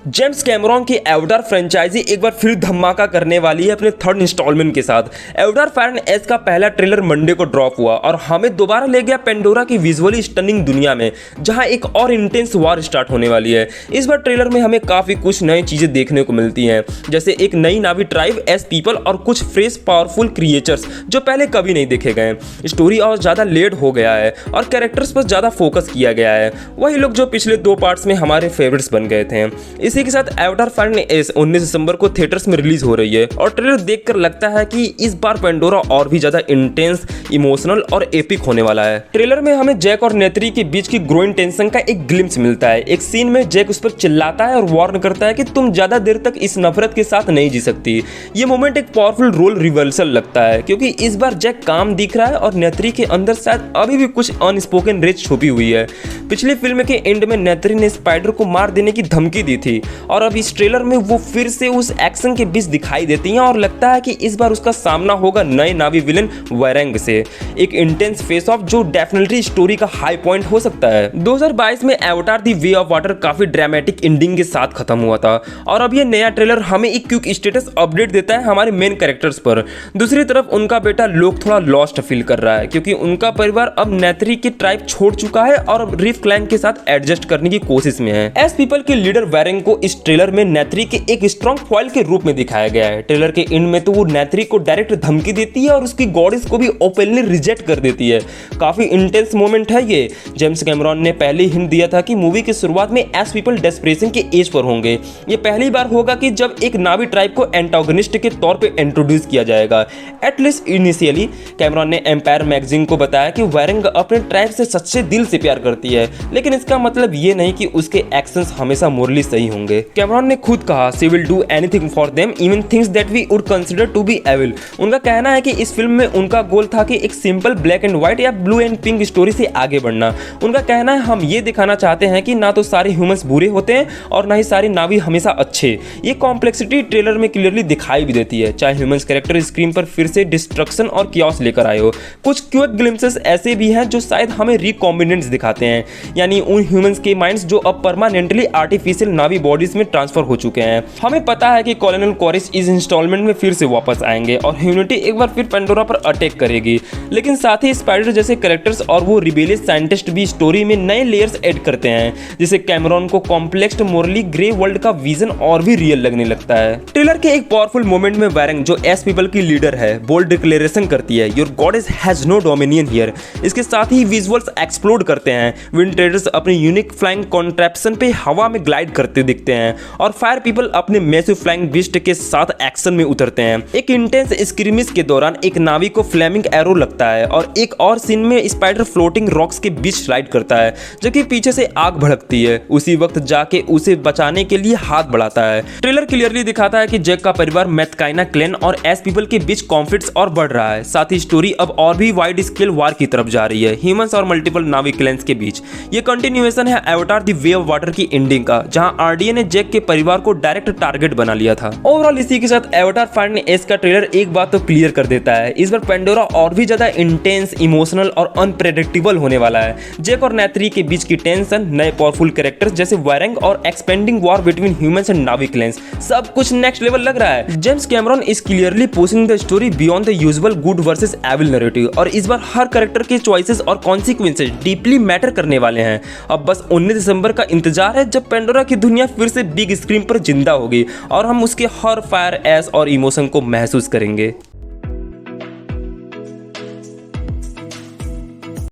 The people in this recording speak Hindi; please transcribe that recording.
जेम्स कैमरॉन की एवटार फ्रेंचाइजी एक बार फिर धमाका करने वाली है अपने थर्ड इंस्टॉलमेंट के साथ। एवटार फायर एंड एश का पहला ट्रेलर मंडे को ड्रॉप हुआ और हमें दोबारा ले गया पेंडोरा की विजुअली स्टनिंग दुनिया में, जहां एक और इंटेंस वॉर स्टार्ट होने वाली है। इस बार ट्रेलर में हमें काफी कुछ नई चीजें देखने को मिलती हैं, जैसे एक नई नावी ट्राइब, एस पीपल और कुछ फ्रेश पावरफुल क्रिएचर्स जो पहले कभी नहीं देखे गए। स्टोरी और ज्यादा लेड हो गया है और कैरेक्टर्स पर ज्यादा फोकस किया गया है, वही लोग जो पिछले 2 पार्ट्स में हमारे फेवरेट्स बन गए थे। इसी के साथ एवटार फायर एंड एश 19 दिसंबर को थिएटर्स में रिलीज हो रही है और ट्रेलर देखकर लगता है कि इस बार पेंडोरा और भी ज्यादा इंटेंस, इमोशनल और एपिक होने वाला है। ट्रेलर में हमें जैक और नेत्री के बीच की ग्रोइंग टेंशन का एक ग्लिम्स मिलता है। एक सीन में जैक उस पर चिल्लाता है और वार्न करता है कि तुम ज्यादा देर तक इस नफरत के साथ नहीं जी सकती। ये मोमेंट एक पावरफुल रोल रिवर्सल लगता है, क्योंकि इस बार जैक काम दिख रहा है और नेत्री के अंदर शायद अभी भी कुछ अनस्पोकन रेज छुपी हुई है। पिछली फिल्म के एंड में नेत्री ने स्पाइडर को मार देने की धमकी दी थी और अब इस ट्रेलर में वो फिर से उस एक्शन के बीच दिखाई देती हैं और लगता है कि इस बार उसका सामना होगा नए नावी विलेन वैरेंग से। एक इंटेंस फेस ऑफ जो डेफिनेटली स्टोरी का हाई पॉइंट हो सकता है। 2022 में avatar the way of water काफी ड्रामेटिक एंडिंग के साथ खत्म हुआ था और अब ये नया ट्रेलर हमें एक क्विक स्टेटस अपडेट देता है हमारे मेन कैरेक्टर्स पर। दूसरी तरफ उनका बेटा लोक थोड़ा लॉस्ट फील कर रहा है, क्योंकि उनका परिवार अब नेत्री की ट्राइब छोड़ चुका है और अब रीफ क्लैन के साथ एडजस्ट करने की कोशिश में है। एस पीपल के लीडर वैरेंग को इस ट्रेलर में नेत्री के एक स्ट्रॉन्ग फॉइल के रूप में दिखाया गया है। ट्रेलर के एंड में तो वो नेत्री को डायरेक्ट धमकी देती है और उसकी गॉडेस को भी ओपनली रिजेक्ट कर देती है। काफी इंटेंस मोमेंट है ये। जेम्स कैमरॉन ने पहले ही हिंट दिया था कि मूवी की शुरुआत में एस पीपल डेस्परेशन के एज पर होंगे। ये पहली बार होगा कि जब एक नावी ट्राइब को एंटागोनिस्ट के तौर पे इंट्रोड्यूस किया जाएगा। एटलीस्ट इनिशियली कैमरॉन ने एम्पायर मैगजीन को बताया कि वैरेंग अपने ट्राइब से सच्चे दिल से प्यार करती है, लेकिन इसका मतलब ये नहीं कि उसके एक्शंस हमेशा मोरली सही होंगे। कैमरॉन ने खुद कहा, she will do anything for them, even things that we would consider to be evil. उनका कहना है कि इस फिल्म में उनका गोल था कि एक सिंपल ब्लैक एंड व्हाइट या ब्लू एंड पिंक स्टोरी से आगे बढ़ना। उनका कहना है, हम ये दिखाना चाहते हैं कि ना तो सारे ह्यूमंस बुरे होते हैं और ना ही सारे नावी हमेशा अच्छे। ये कॉम्प्लेक्सिटी ट्रेलर में क्लियरली दिखाई भी देती है, चाहे ह्यूमंस कैरेक्टर स्क्रीन पर फिर से डिस्ट्रक्शन और कियोस लेकर आए हो। कुछ क्विक ग्लिम्पसेस ऐसे भी हैं जो शायद हमें रिकॉम्बिनेंट्स दिखाते हैं, यानी उन ह्यूमंस के माइंड्स जो अब परमानेंटली आर्टिफिशियल नावी बॉडीज में ट्रांसफर हो चुके हैं। हमें पता है कि कॉलोनल कोरिस इस इंस्टॉलमेंट में फिर से वापस आएंगे और ह्यूमैनिटी एक बार फिर पेंडोरा पर अटैक करेगी, लेकिन साथ ही स्पाइडर जैसे कैरेक्टर्स और वो रिबेलियस साइंटिस्ट भी स्टोरी में नए लेयर्स ऐड करते हैं, जिससे कैमरॉन को कॉम्प्लेक्स मोरली ग्रे वर्ल्ड का विजन और भी रियल लगने लगता है। ट्रेलर के एक पावरफुल मोमेंट में वैरेंग, जो एस पीपल की लीडर है, बोल्ड डिक्लेरेशन करती है, your goddess has no dominion here. इसके साथ ही विजुअल्स एक्सप्लोड करते हैं। विंड ट्रेडर्स अपने यूनिक फ्लाइंग कॉन्ट्रैप्शन पे हवा में ग्लाइड करते दिखते हैं और फायर पीपल अपने मैसिव फ्लाइंग बीस्ट के साथ एक्शन में उतरते हैं। एक इंटेंस स्क्रीमिश के दौरान एक नावी को फ्लेमिंग एरो लगता है और एक और सीन में स्पाइडर फ्लोटिंग रॉक्स के बीच स्लाइड करता है, जबकि पीछे से आग भड़कती है। उसी वक्त जाके उसे बचाने के लिए हाथ बढ़ाता है। ट्रेलर क्लियरली दिखाता है कि जैक का परिवार मैथकाइना क्लैन और एस पीपल के बीच कॉन्फ्लिक्ट्स और बढ़ रहा है। साथ ही स्टोरी अब और भी वाइड स्केल वार की तरफ जा रही है, ह्यूमंस और मल्टीपल नावी क्लैंस के बीच। ये कंटिन्यूएशन है avatar the way of water की एंडिंग का, जहां आरडीए ने जैक के परिवार को डायरेक्ट टारगेट बना लिया था। ओवरऑल इसी के साथ एवटार फायर एंड एश का ट्रेलर एक बात तो क्लियर कर देता है, इस बार पेंडोरा और भी ज्यादा इंटेंस, इमोशनल और अनप्रेडिक्टेबल होने वाला है। जैक और नेत्री के बीच की टेंशन, नए पावरफुल कैरेक्टर्स जैसे वैरेंग और expanding war between humans and Na'vi clans, सब कुछ नेक्स्ट लेवल लग रहा है। James Cameron is clearly pushing the story beyond the usual good versus evil narrative और इस बार हर कैरेक्टर के चॉइसेस और कॉन्सिक्वेंसेस डीपली मैटर करने वाले हैं। अब बस 19 दिसंबर का इंतजार है, जब पेंडोरा की दुनिया फिर से बिग स्क्रीन पर जिंदा होगी और हम उसके हर फायर, एश और इमोशन को महसूस करेंगे।